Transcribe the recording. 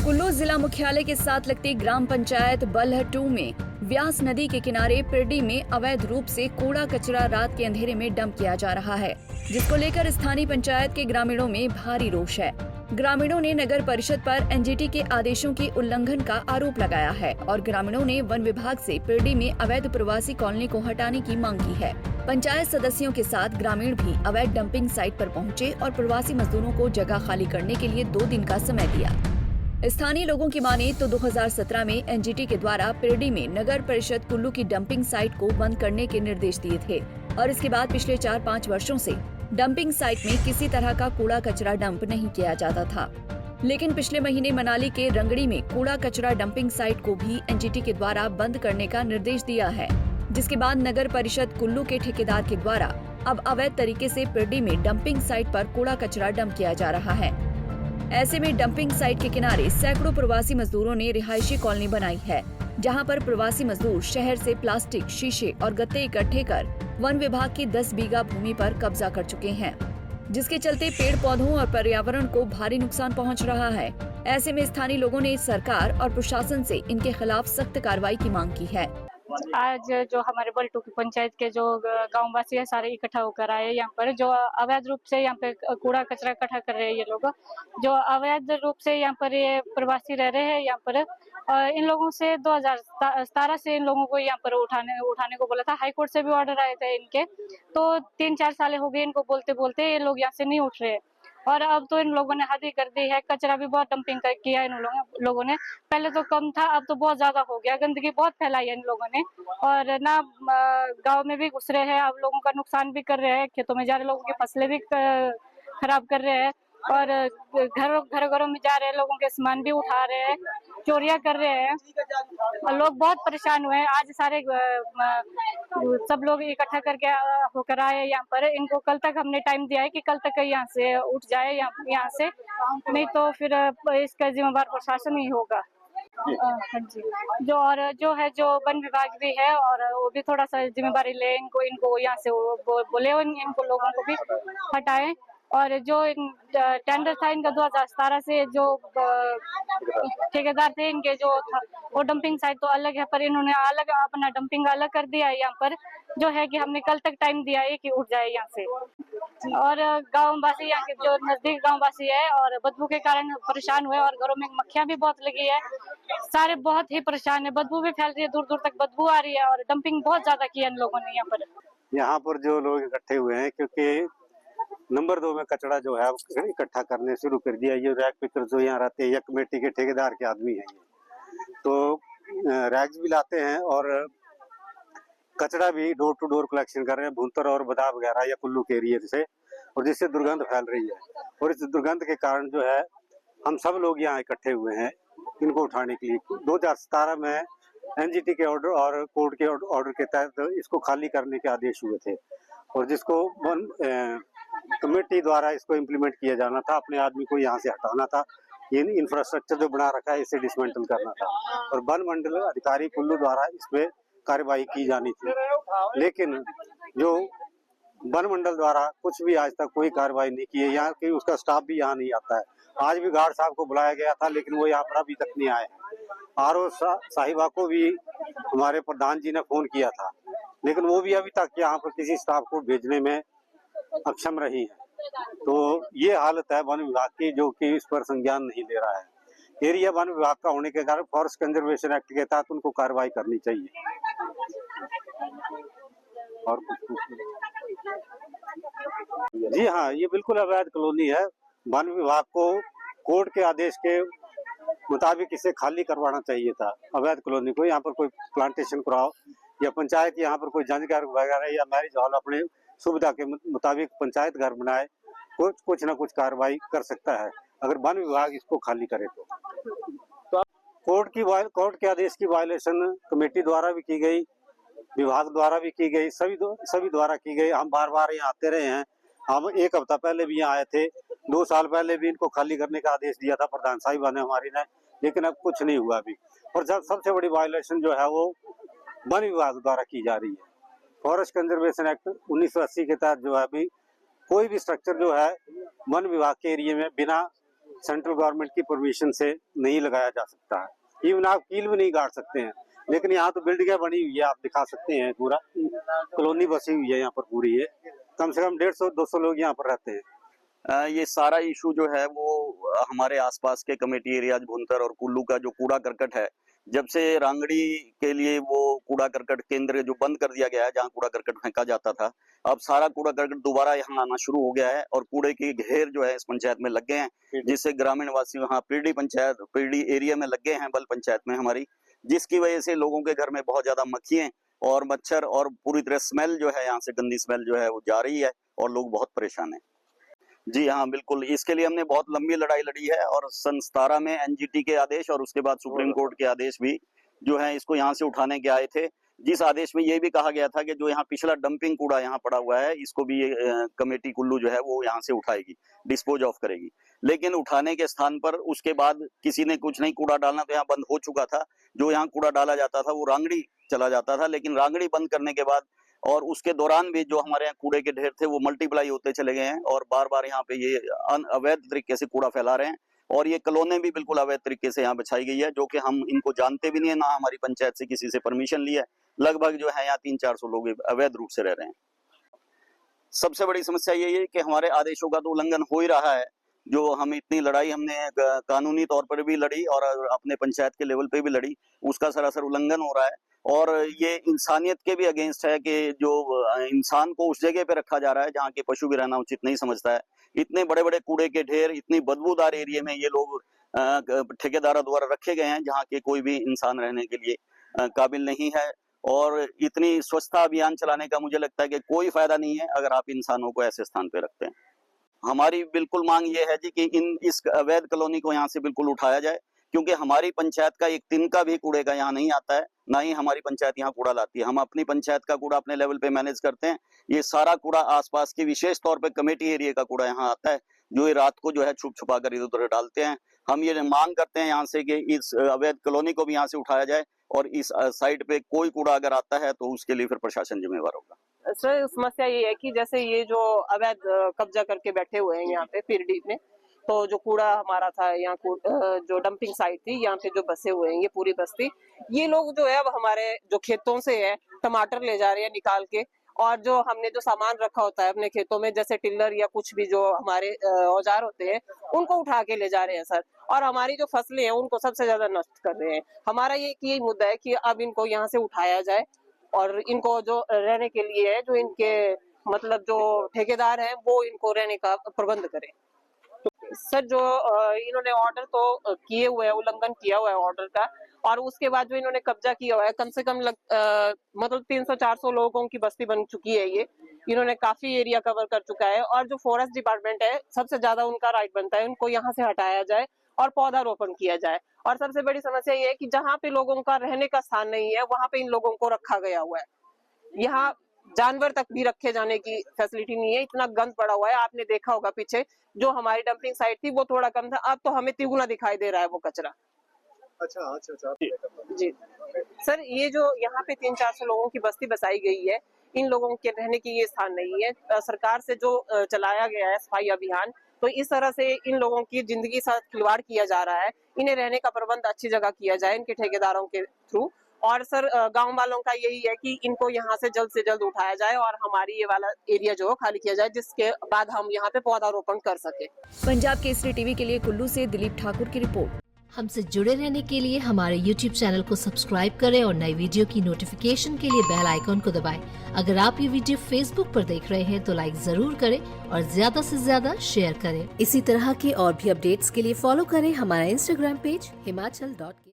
कुल्लू जिला मुख्यालय के साथ लगती ग्राम पंचायत बल्ह 2 में व्यास नदी के किनारे पिरडी में अवैध रूप से कूड़ा कचरा रात के अंधेरे में डंप किया जा रहा है, जिसको लेकर स्थानीय पंचायत के ग्रामीणों में भारी रोष है। ग्रामीणों ने नगर परिषद पर एनजीटी के आदेशों की उल्लंघन का आरोप लगाया है और ग्रामीणों ने वन विभाग से पिरडी में अवैध प्रवासी कॉलोनी को हटाने की मांग की है। पंचायत सदस्यों के साथ ग्रामीण भी अवैध डंपिंग साइट पर पहुंचे और प्रवासी मजदूरों को जगह खाली करने के लिए 2 दिन का समय दिया। स्थानीय लोगों की माने तो 2017 में एनजीटी के द्वारा पिरडी में नगर परिषद कुल्लू की डंपिंग साइट को बंद करने के निर्देश दिए थे और इसके बाद पिछले 4-5 वर्षों से डंपिंग साइट में किसी तरह का कूड़ा कचरा डंप नहीं किया जाता था। लेकिन पिछले महीने मनाली के रंगड़ी में कूड़ा कचरा डंपिंग साइट को भी एनजीटी के द्वारा बंद करने का निर्देश दिया है, जिसके बाद नगर परिषद कुल्लू के ठेकेदार के द्वारा अब अवैध तरीके से पिरडी में डंपिंग साइट पर कूड़ा कचरा डंप किया जा रहा है। ऐसे में डंपिंग साइट के किनारे सैकड़ों प्रवासी मजदूरों ने रिहायशी कॉलोनी बनाई है, जहां पर प्रवासी मजदूर शहर से प्लास्टिक, शीशे और गत्ते इकट्ठे कर वन विभाग की 10 बीघा भूमि पर कब्जा कर चुके हैं, जिसके चलते पेड़ पौधों और पर्यावरण को भारी नुकसान पहुंच रहा है। ऐसे में स्थानीय लोगों ने सरकार और प्रशासन से इनके खिलाफ सख्त कार्रवाई की मांग की है। आज जो हमारे बल्टू की पंचायत के जो गांव वासी है सारे इकट्ठा होकर आए यहाँ पर, जो अवैध रूप से यहाँ पे कूड़ा कचरा इकट्ठा कर रहे हैं। ये लोग जो अवैध रूप से यहाँ पर ये प्रवासी रह रहे हैं यहाँ पर, इन लोगों से 2017 से इन लोगों को यहाँ पर उठाने को बोला था। हाई कोर्ट से भी ऑर्डर आए थे इनके, तो 3-4 साल हो गए इनको बोलते बोलते, ये लोग यहाँ से नहीं उठ रहे। और अब तो इन लोगों ने हद ही कर दी है, कचरा भी बहुत डंपिंग किया इन लोगों ने। पहले तो कम था, अब तो बहुत ज्यादा हो गया, गंदगी बहुत फैलाई है इन लोगों ने। और ना गांव में भी घुस रहे हैं, अब लोगों का नुकसान भी कर रहे हैं, खेतों में जा रहे लोगों की फसलें भी खराब कर रहे हैं और घरों में जा रहे हैं, लोगों के सामान भी उठा रहे हैं, चोरियां कर रहे हैं और लोग बहुत परेशान हुए हैं। आज सारे सब लोग इकट्ठा करके होकर आए यहाँ पर। इनको कल तक हमने टाइम दिया है कि कल तक यहाँ से उठ जाए यहाँ से, नहीं तो फिर इसका जिम्मेदार प्रशासन ही होगा। हाँ जी, जो वन विभाग भी है और वो भी थोड़ा सा जिम्मेदारी ले, इनको यहाँ से बोले इनको लोगों को भी हटाएं। और जो टेंडर था इनका 2017 से, जो ठेकेदार थे इनके जो था, वो डंपिंग साइट तो अलग है, पर इन्होंने अलग अपना डंपिंग अलग कर दिया है यहाँ पर। जो है कि हमने कल तक टाइम दिया है कि उठ जाए यहाँ से। और गाँव वासी यहाँ के जो नजदीक गाँव वासी है और बदबू के कारण परेशान हुए और घरों में मक्खियां भी बहुत लगी है, सारे बहुत ही परेशान है। बदबू भी फैल रही है, दूर दूर तक बदबू आ रही है और डंपिंग बहुत ज्यादा की है इन लोगों ने यहाँ पर जो लोग इकट्ठे हुए हैं, क्योंकि नंबर 2 में कचरा जो है इकट्ठा करने शुरू कर दिया। ये रैग पिकर जो यहाँ रहते हैं, ये कमेटी के ठेकेदार के आदमी हैं, ये तो रैग्स भी लाते हैं और कचरा भी डोर टू डोर कलेक्शन कर रहे हैं, भूंतर और बदा वगैरह या कुल्लू के एरिया से, और जिससे दुर्गंध फैल रही है। और इस दुर्गंध के कारण जो है हम सब लोग यहाँ इकट्ठे हुए हैं इनको उठाने के लिए। 2017 में एनजीटी के ऑर्डर और कोर्ट के ऑर्डर के तहत इसको खाली करने के आदेश हुए थे और जिसको कमेटी द्वारा इसको इम्प्लीमेंट किया जाना था। अपने आदमी को यहाँ से हटाना था, ये इंफ्रास्ट्रक्चर जो बना रखा है इसे डिसमेंटल करना था और वन मंडल अधिकारी कुल्लू द्वारा इस पे कार्रवाई की जानी थी। लेकिन जो वन मंडल द्वारा कुछ भी आज तक कोई कार्रवाई नहीं की है। यहाँ की उसका स्टाफ भी यहाँ नहीं आता है। आज भी गार्ड साहब को बुलाया गया था, लेकिन वो यहाँ पर अभी तक नहीं आए हैं। आरओ साहिबा को भी हमारे प्रधान जी ने फोन किया था, लेकिन वो भी अभी तक यहाँ पर किसी स्टाफ को भेजने में अक्षम रही है। तो ये हालत है वन विभाग की, जो कि इस पर संज्ञान नहीं ले रहा है। एरिया वन विभाग का होने के कारण फॉरेस्ट कंजर्वेशन एक्ट के तहत उनको कार्रवाई करनी चाहिए। और कुछ जी हाँ, ये बिल्कुल अवैध कॉलोनी है। वन विभाग को कोर्ट के आदेश के मुताबिक इसे खाली करवाना चाहिए था, अवैध कॉलोनी को। यहाँ पर कोई प्लांटेशन कराओ या पंचायत यहाँ पर कोई जंजघर वगैरह या मैरिज हॉल अपने सुविधा के मुताबिक पंचायत घर बनाए, कुछ ना कुछ कार्रवाई कर सकता है अगर वन विभाग इसको खाली करे तो कोर्ट के आदेश की वायलेशन कमेटी द्वारा भी की गई, विभाग द्वारा भी की गई, सभी द्वारा की गई। हम बार बार यहाँ आते रहे हैं। हम 1 हफ्ता पहले भी यहाँ आए थे, 2 साल पहले भी इनको खाली करने का आदेश दिया था प्रधान साहिबा ने हमारी ने, लेकिन अब कुछ नहीं हुआ अभी। और जब सबसे बड़ी वायलेशन जो है वो वन विभाग द्वारा की जा रही है। फॉरेस्ट कंजर्वेशन एक्ट 1980 के तहत जो है अभी कोई भी स्ट्रक्चर जो है वन विभाग के एरिया में बिना सेंट्रल गवर्नमेंट की परमिशन से नहीं लगाया जा सकता है। इवन आप कील भी नहीं गाड़ सकते हैं। लेकिन यहाँ तो बिल्डिंगें बनी हुई है, आप दिखा सकते हैं, पूरा कॉलोनी बसी हुई है यहाँ पर पूरी है। कम से कम 150-200 लोग यहाँ पर रहते हैं। ये सारा इशू जो है वो हमारे आसपास के कमेटी एरियाज भुंतर और कुल्लू का जो कूड़ा करकट है, जब से रांगड़ी के लिए वो कूड़ा करकट केंद्र जो बंद कर दिया गया है, जहाँ कूड़ा करकट फेंका जाता था, अब सारा कूड़ा करकट दोबारा यहाँ आना शुरू हो गया है और कूड़े के घेर जो है इस पंचायत में लग गए हैं, जिससे ग्रामीण वासी वहाँ पीरडी पंचायत, पीरडी एरिया में लग गए हैं, बल पंचायत में हमारी, जिसकी वजह से लोगों के घर में बहुत ज्यादा मक्खियां और मच्छर और पूरी तरह स्मेल जो है, यहाँ से गंदी स्मेल जो है वो जा रही है और लोग बहुत परेशान हैं। जी हाँ, बिल्कुल, इसके लिए हमने बहुत लंबी लड़ाई लड़ी है और सन 17 में एनजीटी के आदेश और उसके बाद सुप्रीम कोर्ट के आदेश भी जो है इसको यहाँ से उठाने के आए थे, जिस आदेश में ये भी कहा गया था कि जो यहाँ पिछला डंपिंग कूड़ा यहाँ पड़ा हुआ है, इसको भी ये कमेटी कुल्लू जो है वो यहाँ से उठाएगी, डिस्पोज ऑफ करेगी। लेकिन उठाने के स्थान पर उसके बाद किसी ने कुछ नहीं, कूड़ा डालना तो यहाँ बंद हो चुका था। जो यहाँ कूड़ा डाला जाता था वो रांगड़ी चला जाता था, लेकिन रांगड़ी बंद करने के बाद और उसके दौरान भी जो हमारे यहाँ कूड़े के ढेर थे वो मल्टीप्लाई होते चले गए हैं और बार बार यहाँ पे ये अवैध तरीके से कूड़ा फैला रहे हैं और ये कॉलोनी भी बिल्कुल अवैध तरीके से यहाँ बिछाई गई है, जो कि हम इनको जानते भी नहीं है, ना हमारी पंचायत से किसी से परमिशन ली है। लगभग जो है यहाँ 300-400 लोग अवैध रूप से रह रहे हैं। सबसे बड़ी समस्या यही है कि हमारे आदेशों का तो उल्लंघन हो ही रहा है। जो हम इतनी लड़ाई हमने कानूनी तौर पर भी लड़ी और अपने पंचायत के लेवल पे भी लड़ी, उसका सरासर उल्लंघन हो रहा है और ये इंसानियत के भी अगेंस्ट है कि जो इंसान को उस जगह पे रखा जा रहा है जहाँ के पशु भी रहना उचित नहीं समझता है। इतने बड़े बड़े कूड़े के ढेर इतनी बदबूदार एरिया में ये लोग ठेकेदारों द्वारा रखे गए हैं जहाँ के कोई भी इंसान रहने के लिए काबिल नहीं है और इतनी स्वच्छता अभियान चलाने का मुझे लगता है कि कोई फायदा नहीं है अगर आप इंसानों को ऐसे स्थान पे रखते हैं। हमारी बिल्कुल मांग ये है जी कि इस अवैध कॉलोनी को यहाँ से बिल्कुल उठाया जाए, क्योंकि हमारी पंचायत का एक तिनका भी कूड़े का यहाँ नहीं आता है, ना ही हमारी पंचायत यहाँ कूड़ा लाती है। हम अपनी पंचायत का कूड़ा अपने लेवल पे मैनेज करते हैं। ये सारा कूड़ा आसपास के विशेष तौर पे कमेटी एरिया का कूड़ा यहाँ आता है, जो ये रात को जो है छुप छुपा कर इधर उधर डालते हैं। हम ये मांग करते हैं यहाँ से कि इस अवैध कॉलोनी को भी यहाँ से उठाया जाए और इस साइड पे कोई कूड़ा अगर आता है तो उसके लिए फिर प्रशासन जिम्मेवार होगा। सर, समस्या ये है कि जैसे ये जो अवैध कब्जा करके बैठे हुए हैं यहाँ पे पीरडी में, तो जो कूड़ा हमारा था यहाँ जो डंपिंग साइट थी, यहाँ पे जो बसे हुए हैं ये पूरी बस्ती, ये लोग जो है अब हमारे जो खेतों से है टमाटर ले जा रहे हैं निकाल के, और जो हमने जो सामान रखा होता है अपने खेतों में जैसे टिल्लर या कुछ भी जो हमारे औजार होते हैं उनको उठा के ले जा रहे हैं सर, और हमारी जो फसलें हैं उनको सबसे ज्यादा नष्ट कर रहे हैं। हमारा यही मुद्दा है कि अब इनको यहाँ से उठाया जाए और इनको जो रहने के लिए है, जो इनके मतलब जो ठेकेदार हैं वो इनको रहने का प्रबंध करें। सर, जो इन्होंने ऑर्डर तो किए हुए हैं, उल्लंघन किया हुआ है ऑर्डर का, और उसके बाद जो इन्होंने कब्जा किया हुआ है कम से कम मतलब 300-400 लोगों की बस्ती बन चुकी है। ये इन्होंने काफी एरिया कवर कर चुका है और जो फॉरेस्ट डिपार्टमेंट है सबसे ज्यादा उनका राइट बनता है उनको यहाँ से हटाया जाए और पौधारोपण किया जाए। और सबसे बड़ी समस्या ये है कि जहाँ पे लोगों का रहने का स्थान नहीं है वहाँ पे इन लोगों को रखा गया हुआ है। यहाँ जानवर तक भी रखे जाने की फैसिलिटी नहीं है, इतना गंद पड़ा हुआ है। आपने देखा होगा पीछे जो हमारी डंपिंग साइट थी वो थोड़ा कम था, अब तो हमें तिगुना दिखाई दे रहा है वो कचरा। अच्छा जी सर, ये जो यहाँ पे 300-400 लोगों की बस्ती बसाई गई है, इन लोगों के रहने की ये स्थान नहीं है। सरकार से जो चलाया गया है सफाई अभियान, तो इस तरह से इन लोगों की जिंदगी साथ खिलवाड़ किया जा रहा है। इन्हें रहने का प्रबंध अच्छी जगह किया जाए इनके ठेकेदारों के थ्रू, और सर गांव वालों का यही है कि इनको यहाँ से जल्द उठाया जाए और हमारी ये वाला एरिया जो खाली किया जाए, जिसके बाद हम यहाँ पे पौधारोपण कर सके। पंजाब केसरी टीवी के लिए कुल्लू से दिलीप ठाकुर की रिपोर्ट। हमसे जुड़े रहने के लिए हमारे YouTube चैनल को सब्सक्राइब करें और नई वीडियो की नोटिफिकेशन के लिए बेल आइकॉन को दबाएं। अगर आप ये वीडियो Facebook पर देख रहे हैं तो लाइक जरूर करें और ज्यादा से ज्यादा शेयर करें। इसी तरह के और भी अपडेट्स के लिए फॉलो करें हमारा Instagram पेज himachal.ke।